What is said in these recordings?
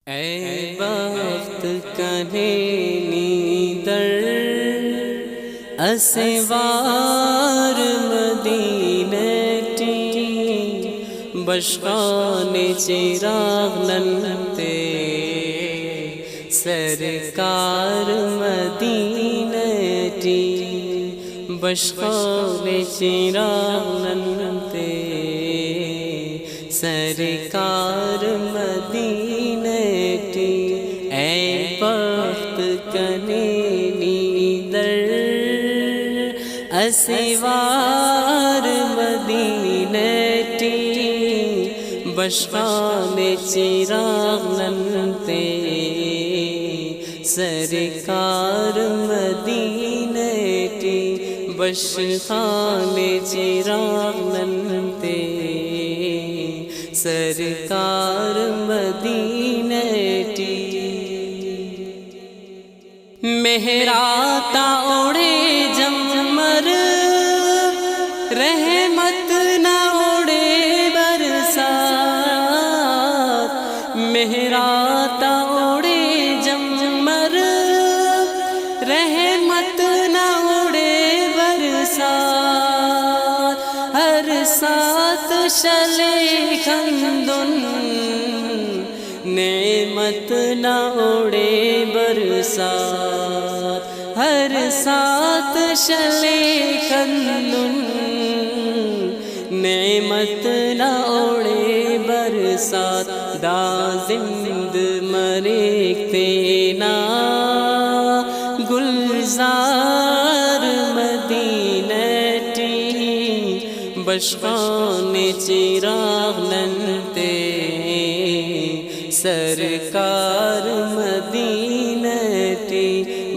اے بخت کنینی در اسوار مدینتی بشخان چراغ ننتے سرکار مدینتی بشخان چراغ ننتے سرکار مدینتی اے بخت کنینی در اسوار مدینتی بشخان چراغ ننتے سرکار مدینتی بشخان چراغ ننتے سرکار مدینتی مہراتا اوڑے جمر رحمت نہ اوڑے برسات مہراتا اوڑے جمر رحمت نہ اوڑے برسات ہر ساتھ شلے خندن نعمت نہ اوڑے برسات ہر ساتھ شلے خندن نعمت نہ اوڑے برسات دا زند مریک تینا گلزار مدینتی بشخان چراغ ننتے سرکار مدینتی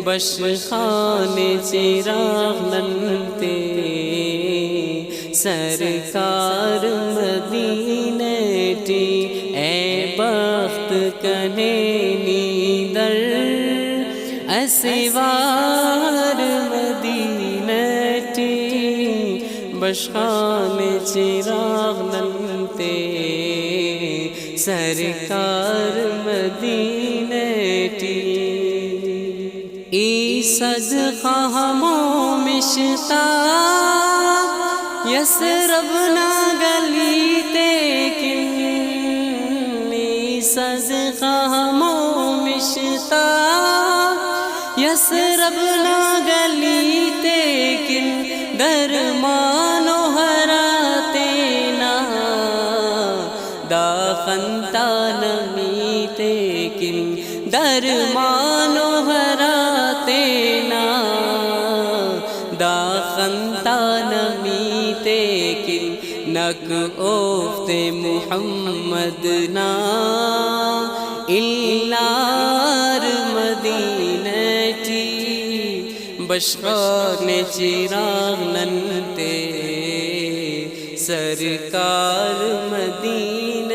بشخان چراغ ننتے سرکار مدینتی اے بخت کنینی در اسوار مدینتی بشخان چراغ ننتے سرکار مدینتی ای صدقہ ہموں مشتاق یسرب نہ گلی تیکن ای صدقہ ہموں مشتاق یسرب نہ گلی تیکن درمانو ہراتینا دا خنتا نمی تیکن درمانو ہراتینا دا خنتا نمی تیکن نک اوفت محمد نا الار مدینتی بشخان چراغ ننتے سرکار مدینتی